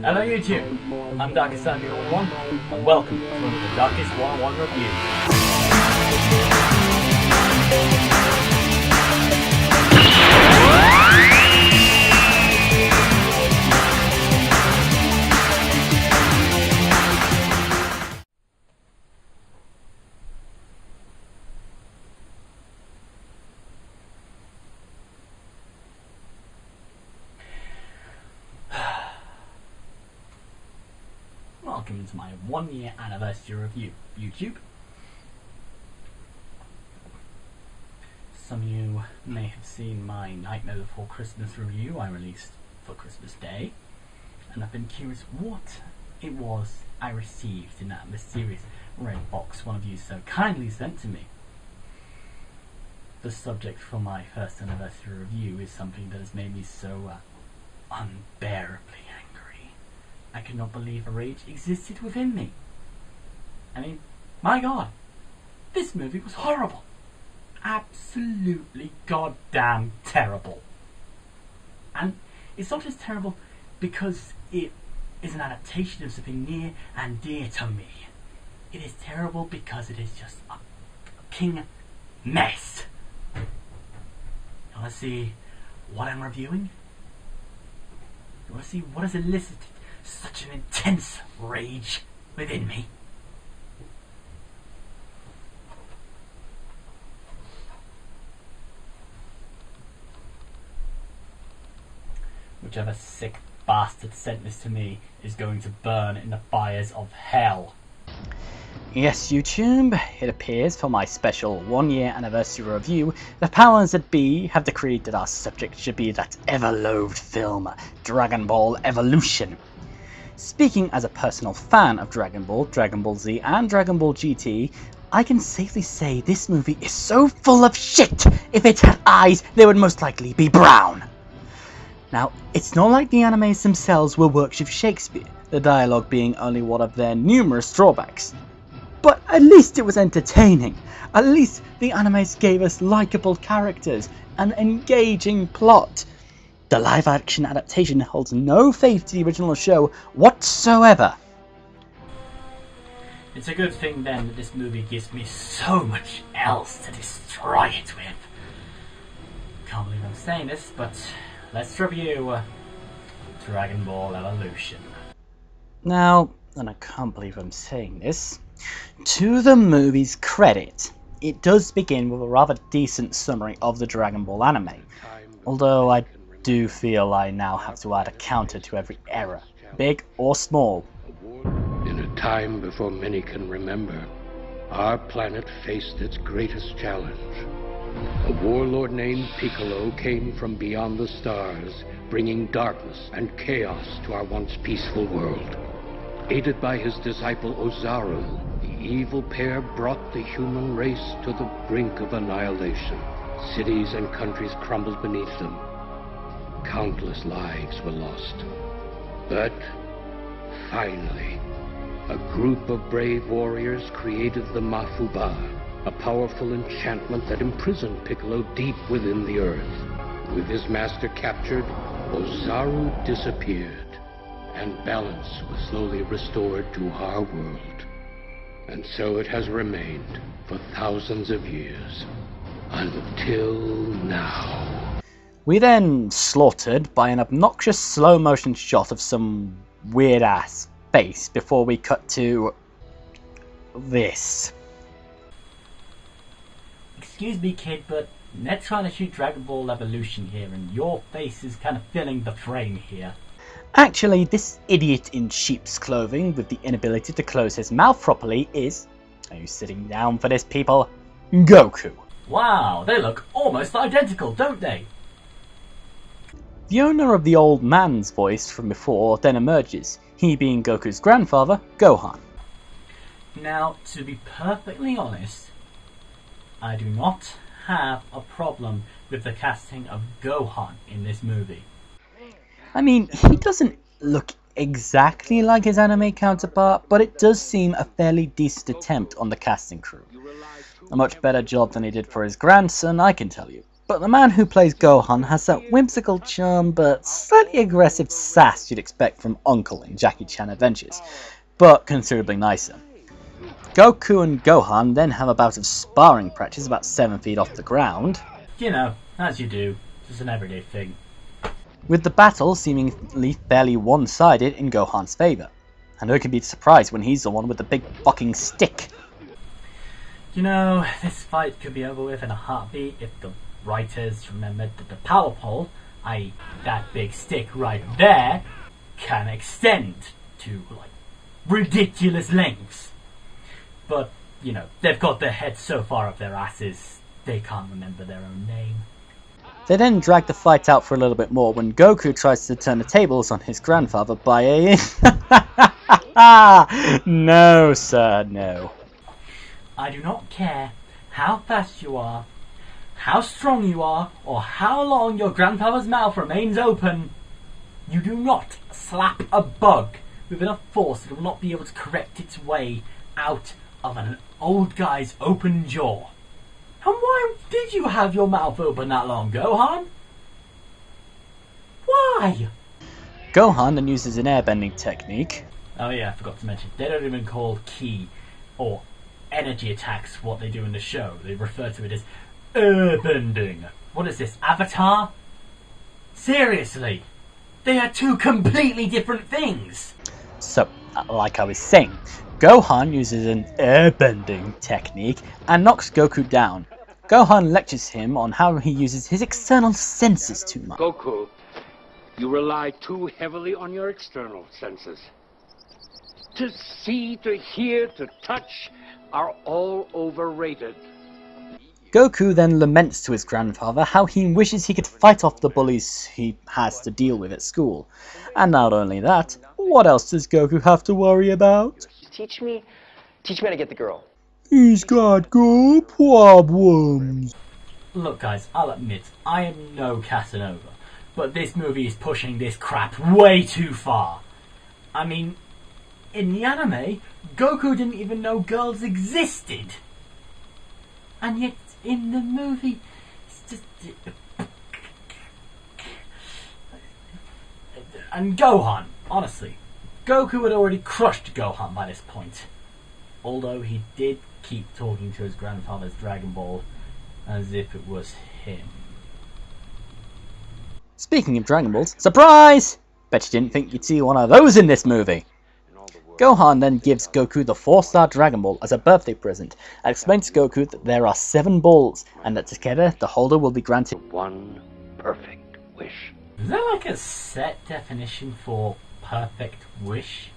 Hello YouTube, I'm Darkest101 and welcome to another Darkest101 review. Welcome to my 1 year anniversary review, YouTube. Some of you may have seen my Nightmare Before Christmas review I released for Christmas Day, and I've been curious what it was I received in that mysterious red box one of you so kindly sent to me. The subject for my first anniversary review is something that has made me so unbearably angry. I could not believe a rage existed within me. I mean, my God, this movie was horrible. Absolutely goddamn terrible. And it's not just terrible because it is an adaptation of something near and dear to me. It is terrible because it is just a fucking mess. You want to see what I'm reviewing? You want to see what has elicited such an intense rage within me? Whichever sick bastard sent this to me is going to burn in the fires of hell. Yes, YouTube, it appears for my special 1 year anniversary review, the powers that be have decreed that our subject should be that ever-loathed film, Dragon Ball Evolution. Speaking as a personal fan of Dragon Ball, Dragon Ball Z and Dragon Ball GT, I can safely say this movie is so full of shit, if it had eyes, they would most likely be brown. Now, it's not like the animes themselves were works of Shakespeare, the dialogue being only one of their numerous drawbacks. But at least it was entertaining. At least the animes gave us likeable characters, an engaging plot. The live-action adaptation holds no faith to the original show whatsoever. It's a good thing then that this movie gives me so much else to destroy it with. Can't believe I'm saying this, but let's review Dragon Ball Evolution. Now, and I can't believe I'm saying this, to the movie's credit, it does begin with a rather decent summary of the Dragon Ball anime, although I do feel I now have to add a counter to every error, big or small. In a time before many can remember, our planet faced its greatest challenge. A warlord named Piccolo came from beyond the stars, bringing darkness and chaos to our once peaceful world. Aided by his disciple Ozaru, the evil pair brought the human race to the brink of annihilation. Cities and countries crumbled beneath them. Countless lives were lost. But finally, a group of brave warriors created the Mafuba, a powerful enchantment that imprisoned Piccolo deep within the earth. With his master captured, Ozaru disappeared, and balance was slowly restored to our world. And so it has remained for thousands of years, until now. We then slaughtered by an obnoxious slow-motion shot of some weird-ass face before we cut to this. Excuse me, kid, but they're trying to shoot Dragon Ball Evolution here, and your face is kind of filling the frame here. Actually, this idiot in sheep's clothing with the inability to close his mouth properly is, are you sitting down for this, people? Goku. Wow, they look almost identical, don't they? The owner of the old man's voice from before then emerges, he being Goku's grandfather, Gohan. Now, to be perfectly honest, I do not have a problem with the casting of Gohan in this movie. I mean, he doesn't look exactly like his anime counterpart, but it does seem a fairly decent attempt on the casting crew. A much better job than he did for his grandson, I can tell you. But the man who plays Gohan has that whimsical charm but slightly aggressive sass you'd expect from Uncle in Jackie Chan Adventures, but considerably nicer. Goku and Gohan then have a bout of sparring practice about 7 feet off the ground. You know, as you do. It's an everyday thing. With the battle seemingly fairly one-sided in Gohan's favour. And who can be surprised when he's the one with the big fucking stick? You know, this fight could be over with in a heartbeat if the writers remembered that the power pole, i.e. that big stick right there, can extend to, like, ridiculous lengths. But, you know, they've got their heads so far up their asses, they can't remember their own name. They then drag the fight out for a little bit more when Goku tries to turn the tables on his grandfather by a... No, sir, no. I do not care how fast you are, how strong you are, or how long your grandfather's mouth remains open. You do not slap a bug with enough force that it will not be able to correct its way out of an old guy's open jaw. And why did you have your mouth open that long, Gohan? Why? Gohan then uses an airbending technique. Oh yeah, I forgot to mention, they don't even call ki or energy attacks what they do in the show. They refer to it as airbending. What is this, Avatar? Seriously? They are two completely different things. So, like I was saying, Gohan uses an airbending technique and knocks Goku down. Gohan lectures him on how he uses his external senses too much. Goku, you rely too heavily on your external senses. To see, to hear, to touch are all overrated. Goku then laments to his grandfather how he wishes he could fight off the bullies he has to deal with at school. And not only that, what else does Goku have to worry about? Teach me how to get the girl. He's got good problems. Look guys, I'll admit, I am no Casanova, but this movie is pushing this crap way too far. I mean, in the anime, Goku didn't even know girls existed. And yet, in the movie, it's just... And Gohan, honestly, Goku had already crushed Gohan by this point. Although he did keep talking to his grandfather's Dragon Ball as if it was him. Speaking of Dragon Balls, surprise! Bet you didn't think you'd see one of those in this movie. Gohan then gives Goku the 4-star Dragon Ball as a birthday present and explains to Goku that there are 7 balls and that together the holder will be granted One perfect wish. Is there like a set definition for perfect wish?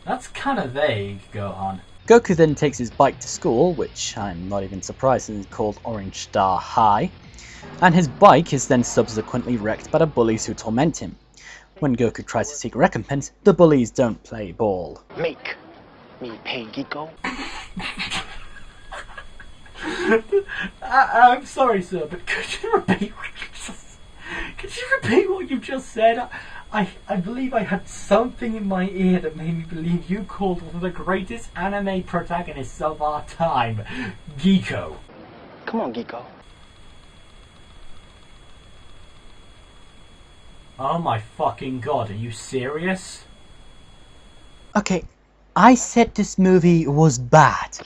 That's kind of vague, Gohan. Goku then takes his bike to school, which I'm not even surprised is called Orange Star High, and his bike is then subsequently wrecked by the bullies who torment him. When Goku tries to seek recompense, the bullies don't play ball. Make me pay, Geeko. I'm sorry, sir, but could you repeat what you just said? I believe I had something in my ear that made me believe you called one of the greatest anime protagonists of our time, Geeko. Come on, Geeko. Oh my fucking god, are you serious? Okay, I said this movie was bad,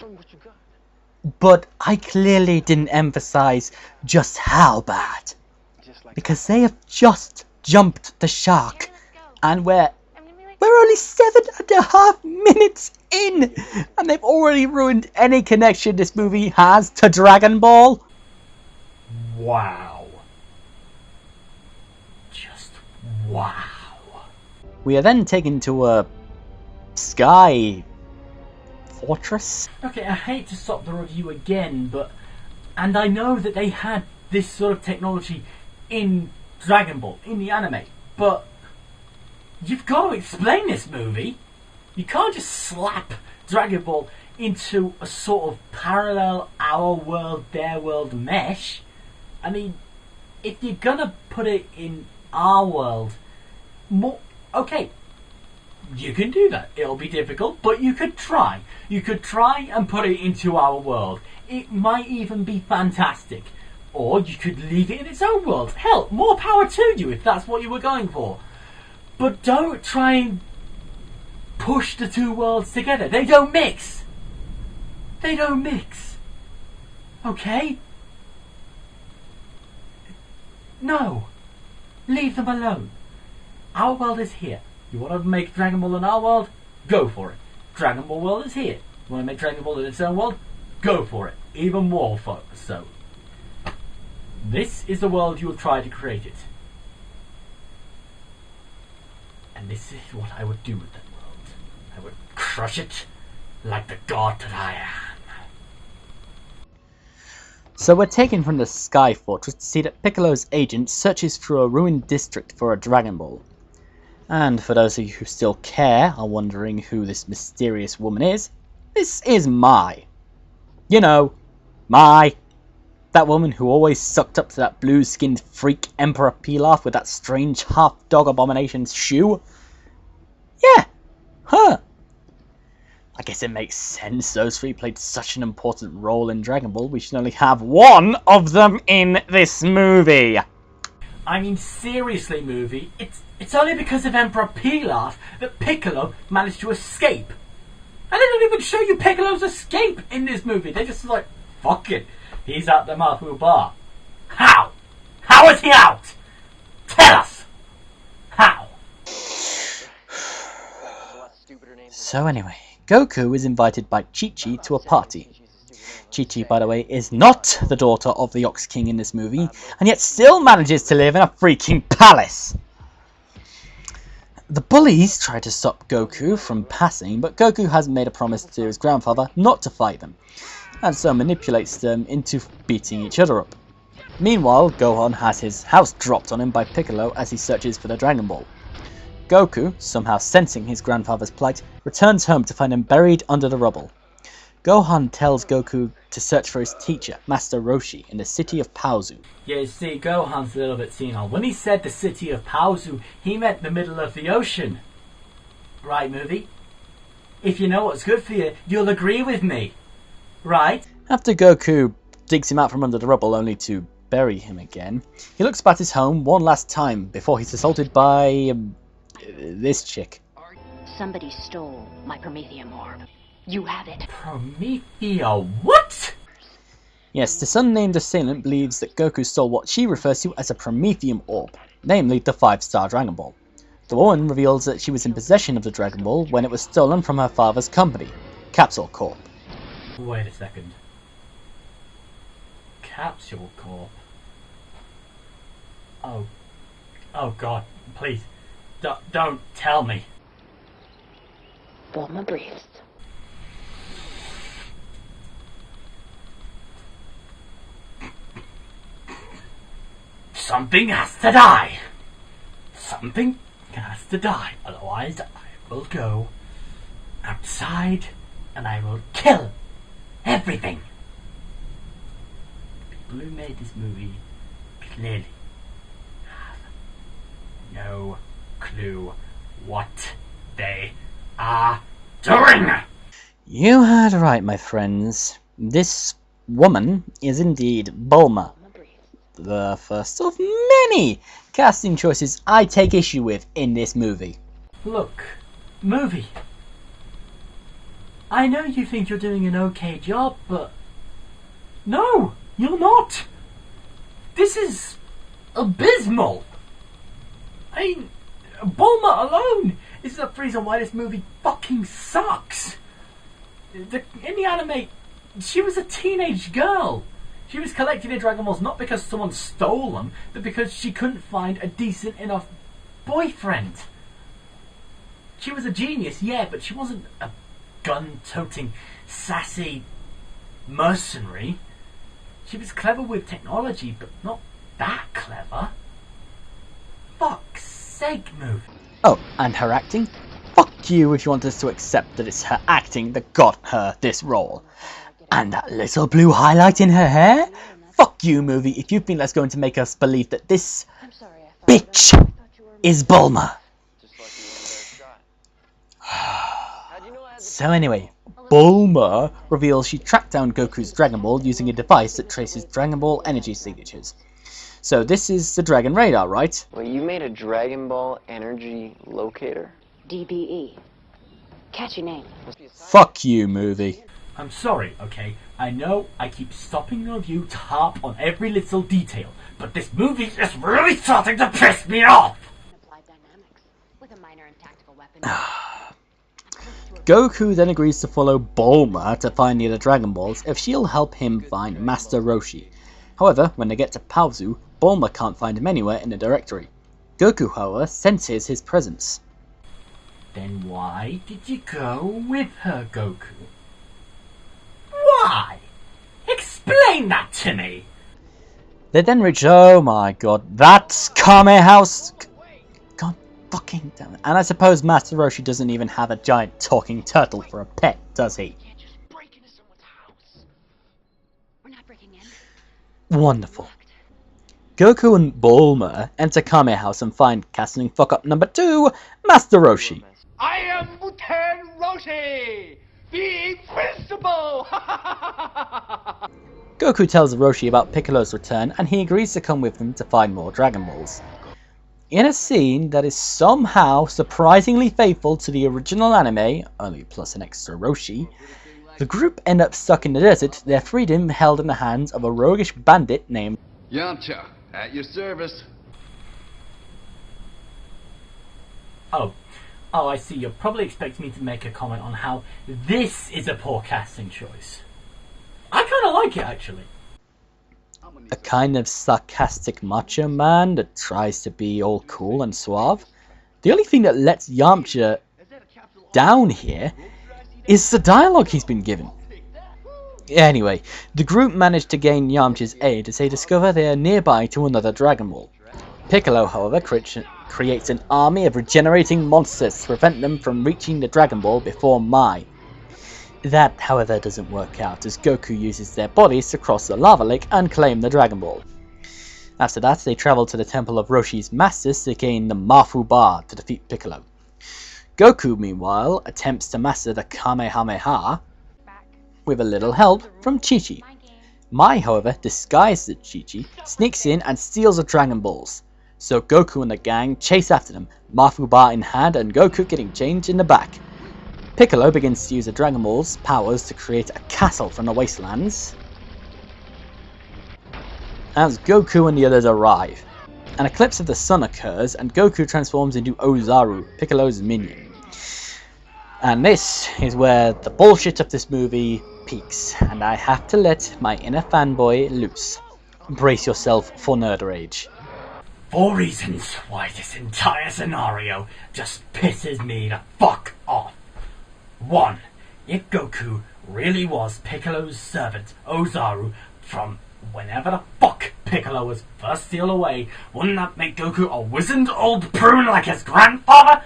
but I clearly didn't emphasize just how bad. Because they have just jumped the shark, and we're only 7.5 minutes in, and they've already ruined any connection this movie has to Dragon Ball. Wow. Just wow. We are then taken to a sky fortress. Okay, I hate to stop the review again, and I know that they had this sort of technology in Dragon Ball, in the anime, but you've got to explain this movie. You can't just slap Dragon Ball into a sort of parallel our world, their world mesh. I mean, if you're gonna put it in our world, okay, you can do that. It'll be difficult, but you could try. You could try and put it into our world. It might even be fantastic. Or you could leave it in its own world. Hell, more power to you if that's what you were going for. But don't try and push the two worlds together. They don't mix. They don't mix. Okay? No. Leave them alone. Our world is here. You want to make Dragon Ball in our world? Go for it. Dragon Ball world is here. You want to make Dragon Ball in its own world? Go for it. Even more so. This is the world you have tried to create it. And this is what I would do with that world. I would crush it like the god that I am. So we're taken from the Sky Fortress to see that Piccolo's agent searches through a ruined district for a Dragon Ball. And for those of you who still care, are wondering who this mysterious woman is, this is Mai. You know, Mai. That woman who always sucked up to that blue-skinned freak Emperor Pilaf with that strange half-dog abomination's shoe. Yeah, her. I guess it makes sense those three played such an important role in Dragon Ball. We should only have one of them in this movie. I mean, seriously, movie, it's only because of Emperor Pilaf that Piccolo managed to escape. And they don't even show you Piccolo's escape in this movie. They're just like, fuck it, he's at the Mafu Bar. How? How is he out? Tell us! How? So anyway, Goku is invited by Chi-Chi to a party. Chi-Chi, by the way, is not the daughter of the Ox King in this movie, and yet still manages to live in a freaking palace. The bullies try to stop Goku from passing, but Goku has made a promise to his grandfather not to fight them, and so manipulates them into beating each other up. Meanwhile, Gohan has his house dropped on him by Piccolo as he searches for the Dragon Ball. Goku, somehow sensing his grandfather's plight, returns home to find him buried under the rubble. Gohan tells Goku to search for his teacher, Master Roshi, in the city of Paozu. Yeah, you see, Gohan's a little bit senile. When he said the city of Paozu, he meant the middle of the ocean. Right, movie? If you know what's good for you, you'll agree with me. Right? After Goku digs him out from under the rubble only to bury him again, he looks back at his home one last time before he's assaulted by this chick. Somebody stole my Prometheum orb. You have it. Promethea what? Yes, this unnamed assailant believes that Goku stole what she refers to as a Prometheum orb, namely the 5-star Dragon Ball. The woman reveals that she was in possession of the Dragon Ball when it was stolen from her father's company, Capsule Corp. Wait a second. Capsule Corp? Oh god, please. Don't tell me. Bulma breathes. Something has to die. Something has to die. Otherwise, I will go outside and I will kill everything. The people who made this movie clearly have no clue what they are doing. You heard right, my friends. This woman is indeed Bulma. The first of many casting choices I take issue with in this movie. Look, movie. I know you think you're doing an okay job, but no, you're not. This is abysmal. I mean, Bulma alone is the reason why this movie fucking sucks. In the anime, she was a teenage girl. She was collecting the Dragon Balls not because someone stole them, but because she couldn't find a decent enough boyfriend. She was a genius, yeah, but she wasn't a gun-toting, sassy mercenary. She was clever with technology, but not that clever. Fuck's sake, movie. Oh, and her acting? Fuck you if you want us to accept that it's her acting that got her this role. And that little blue highlight in her hair? Fuck you, movie, if you think that's going to make us believe that this bitch is Bulma. So anyway, Bulma reveals she tracked down Goku's Dragon Ball using a device that traces Dragon Ball energy signatures. So this is the Dragon Radar, right? Well, you made a Dragon Ball energy locator? DBE. Catchy name. Fuck you, movie. I'm sorry, okay? I know I keep stopping your review to harp on every little detail, but this movie is really starting to piss me off! Applied dynamics with a minor and tactical weapon. Goku then agrees to follow Bulma to find the other Dragon Balls if she'll help him find Master Roshi. However, when they get to Paozu, Bulma can't find him anywhere in the directory. Goku, however, senses his presence. Then why did you go with her, Goku? Why? Explain that to me! They then reach, oh my god, that's Kame House. God fucking damn it. And I suppose Master Roshi doesn't even have a giant talking turtle for a pet, does he? Can't just break into someone's house. We're not breaking in. Wonderful. Goku and Bulma enter Kame House and find casting fuck up number 2, Master Roshi. I am Muten Roshi, the Invincible! Goku tells Roshi about Piccolo's return and he agrees to come with them to find more Dragon Balls. In a scene that is somehow surprisingly faithful to the original anime, only plus an extra Roshi, the group end up stuck in the desert, their freedom held in the hands of a roguish bandit named Yamcha, at your service. Oh, I see. You're probably expecting me to make a comment on how this is a poor casting choice. I kind of like it, actually. a kind of sarcastic macho man that tries to be all cool and suave. The only thing that lets Yamcha down here is the dialogue he's been given. Anyway, the group managed to gain Yamcha's aid as they discover they are nearby to another Dragon Ball. Piccolo, however, creates an army of regenerating monsters to prevent them from reaching the Dragon Ball before Mai. That, however, doesn't work out as Goku uses their bodies to cross the lava lake and claim the Dragon Ball. After that, they travel to the temple of Roshi's masters to gain the Mafu Bar to defeat Piccolo. Goku, meanwhile, attempts to master the Kamehameha with a little help from Chi-Chi. Mai, however, disguised as Chi-Chi, sneaks in and steals the Dragon Balls. So Goku and the gang chase after them, Mafu Bar in hand and Goku getting changed in the back. Piccolo begins to use the Dragon Ball's powers to create a castle from the wastelands. As Goku and the others arrive, an eclipse of the sun occurs and Goku transforms into Ozaru, Piccolo's minion. And this is where the bullshit of this movie peaks, and I have to let my inner fanboy loose. Brace yourself for nerd rage. 4 reasons why this entire scenario just pisses me the fuck off. 1. If Goku really was Piccolo's servant, Ozaru, from whenever the fuck Piccolo was first sealed away, wouldn't that make Goku a wizened old prune like his grandfather?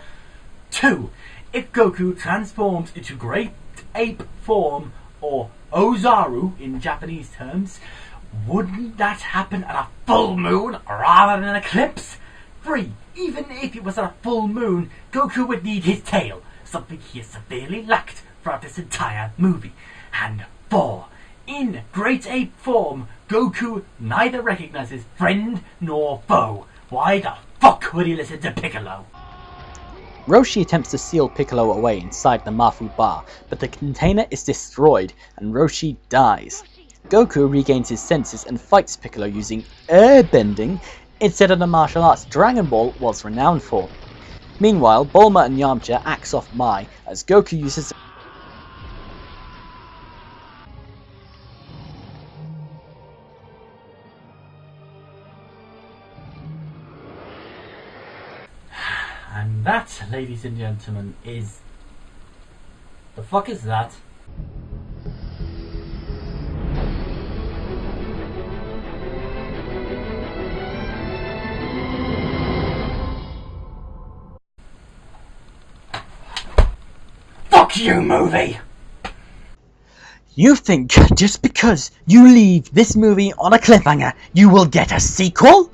2. If Goku transforms into Great Ape form, or Ozaru in Japanese terms, wouldn't that happen at a full moon rather than an eclipse? 3. Even if it was at a full moon, Goku would need his tail, something he has severely lacked throughout this entire movie. And 4. In Great Ape form, Goku neither recognizes friend nor foe. Why the fuck would he listen to Piccolo? Roshi attempts to seal Piccolo away inside the Mafu Bar, but the container is destroyed and Roshi dies. Goku regains his senses and fights Piccolo using airbending instead of the martial arts Dragon Ball was renowned for. Meanwhile, Bulma and Yamcha axe off Mai as Goku uses And that, ladies and gentlemen, is... The fuck is that? Fuck you, movie! You think just because you leave this movie on a cliffhanger, you will get a sequel?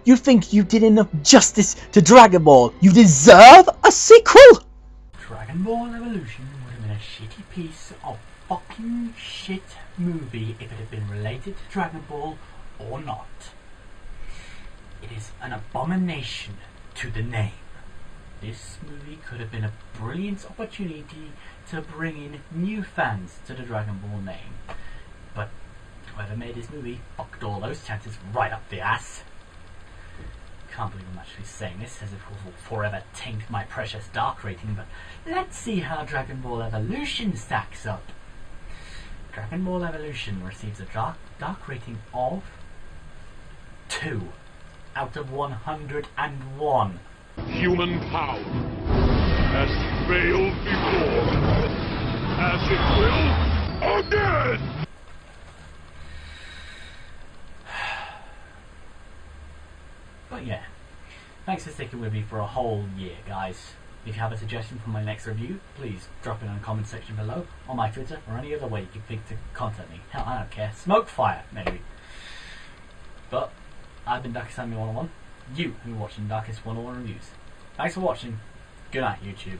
You think you did enough justice to Dragon Ball? You deserve a sequel? Dragon Ball Evolution would have been a shitty piece of fucking shit movie if it had been related to Dragon Ball or not. It is an abomination to the name. This movie could have been a brilliant opportunity to bring in new fans to the Dragon Ball name. But whoever made this movie fucked all those chances right up the ass. Can't believe I'm actually saying this, as it will forever taint my precious dark rating, but let's see how Dragon Ball Evolution stacks up. Dragon Ball Evolution receives a dark rating of 2 out of 101. Human power has failed before, as it will again! But yeah, thanks for sticking with me for a whole year, guys. If you have a suggestion for my next review, please drop it in the comment section below, on my Twitter, or any other way you can think to contact me. Hell, I don't care. Smoke fire, maybe. But I've been Darkest101. You have been watching Darkest101 Reviews. Thanks for watching. Good night, YouTube.